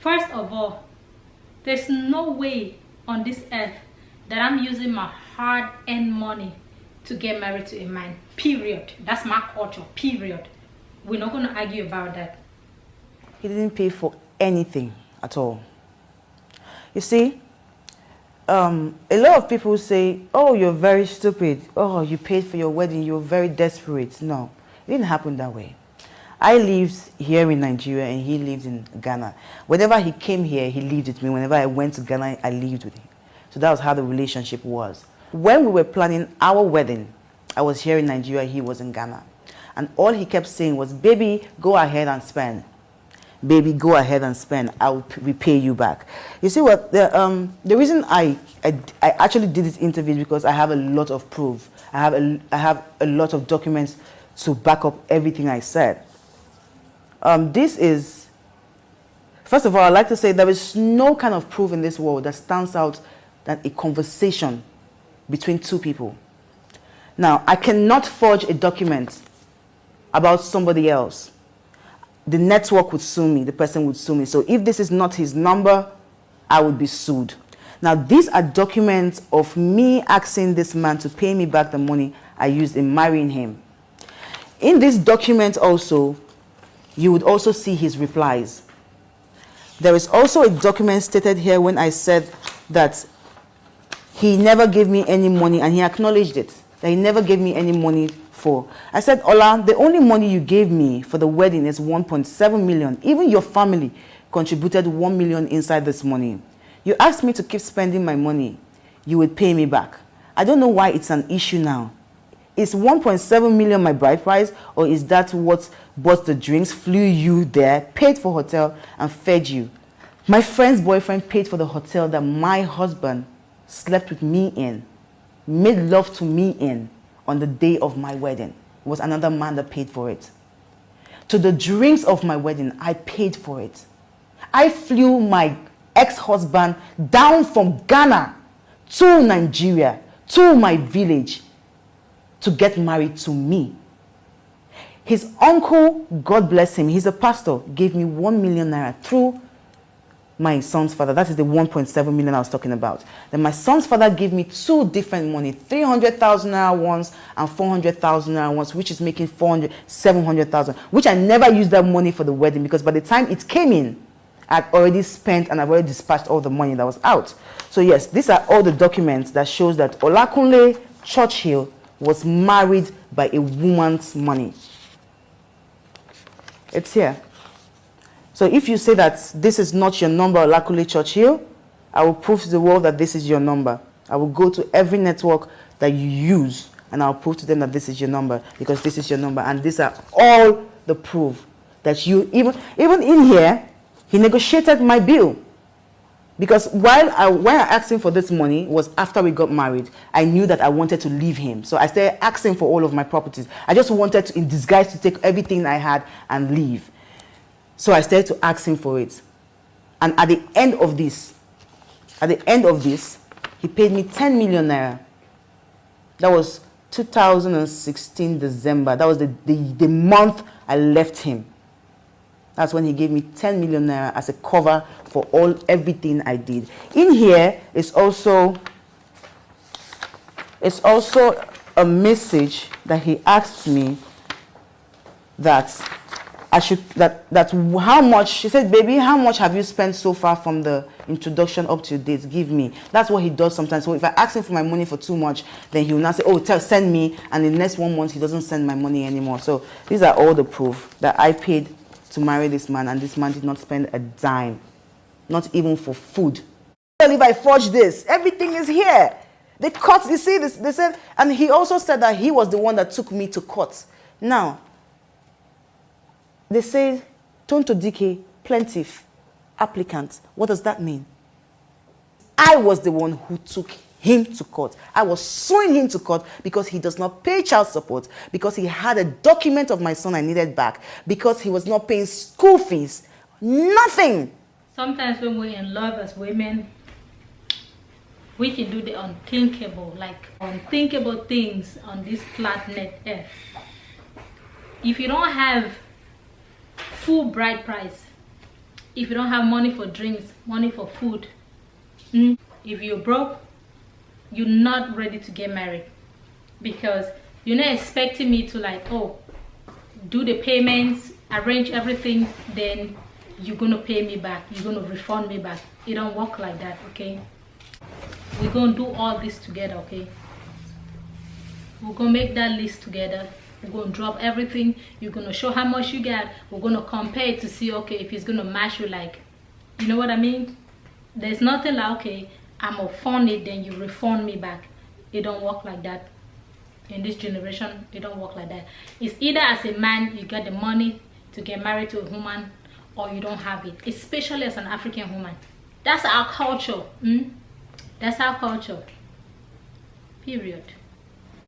First of all, there's no way on this earth that I'm using my hard-earned money to get married to a man. Period. That's my culture. Period. We're not going to argue about that. He didn't pay for anything at all. You see, a lot of people say, oh, you're very stupid. Oh, you paid for your wedding. You're very desperate. No, it didn't happen that way. I lived here in Nigeria and he lived in Ghana. Whenever he came here, he lived with me. Whenever I went to Ghana, I lived with him. So that was how the relationship was. When we were planning our wedding, I was here in Nigeria, he was in Ghana. And all he kept saying was, baby, go ahead and spend. Baby, go ahead and spend. I will repay you back. You see what? The reason I actually did this interview is because I have a lot of proof. I have a lot of documents to back up everything I said. This is, first of all, I'd like to say there is no kind of proof in this world that stands out than a conversation between two people. Now, I cannot forge a document about somebody else. The network would sue me, the person would sue me. So if this is not his number, I would be sued. Now, these are documents of me asking this man to pay me back the money I used in marrying him. In this document also, you would also see his replies. There is also a document stated here when I said that he never gave me any money, and he acknowledged it, that he never gave me any money for. I said, Ola, the only money you gave me for the wedding is 1.7 million. Even your family contributed 1 million inside this money. You asked me to keep spending my money. You would pay me back. I don't know why it's an issue now. Is 1.7 million my bride price, or is that what bought the drinks, flew you there, paid for hotel, and fed you? My friend's boyfriend paid for the hotel that my husband slept with me in, made love to me in on the day of my wedding. It was another man that paid for it. To the drinks of my wedding, I paid for it. I flew my ex-husband down from Ghana to Nigeria, to my village, to get married to me. His uncle, God bless him, he's a pastor, gave me 1 million naira through my son's father. That is the 1.7 million I was talking about. Then my son's father gave me two different money, 300,000 naira once and 400,000 naira once, which is making 700,000, which I never used that money for the wedding, because by the time it came in, I'd already spent and I've already dispatched all the money that was out. So yes, these are all the documents that shows that Olakunle Churchill was married by a woman's money. It's here. So if you say that this is not your number, Olakunle Churchill, I will prove to the world that this is your number. I will go to every network that you use and I'll prove to them that this is your number, because this is your number. And these are all the proof that you, even in here, he negotiated my bill. Because when I asked him for this money was after we got married. I knew that I wanted to leave him. So I started asking for all of my properties. I just wanted to, in disguise, to take everything I had and leave. So I started to ask him for it. And at the end of this, he paid me 10 million naira. That was 2016 December. That was the month I left him. That's when he gave me 10 million naira as a cover for everything I did. In here is also a message that he asked me that I should, that how much, she said, baby, how much have you spent so far from the introduction up to date? Give me. That's what he does sometimes. So if I ask him for my money for too much, then he will now say, oh, send me. And in the next 1 month, he doesn't send my money anymore. So these are all the proof that I paid to marry this man, and this man did not spend a dime, not even for food. If I forge this, everything is here. They cut, you see this, they said, and he also said that he was the one that took me to court. Now, they say, Tonto Dikeh, plaintiff, applicant. What does that mean? I was the one who took him to court. I was suing him to court because he does not pay child support, because he had a document of my son I needed back, because he was not paying school fees. Nothing. Sometimes when we're in love as women, we can do the unthinkable, like unthinkable things on this planet Earth. If you don't have full bride price, if you don't have money for drinks, money for food, if you're broke, you're not ready to get married, because you're not expecting me to like, oh, do the payments, arrange everything, then you're gonna pay me back, you're gonna refund me back. It don't work like that, okay? We're gonna do all this together, okay? We're gonna make that list together. We're gonna drop everything. You're gonna show how much you got. We're gonna compare it to see, okay, if it's gonna match you, like, you know what I mean? There's nothing like, okay, I'm gonna fund it, then you refund me back. It don't work like that. In this generation, it don't work like that. It's either as a man, you get the money to get married to a woman, or you don't have it, especially as an African woman. That's our culture. That's our culture. Period.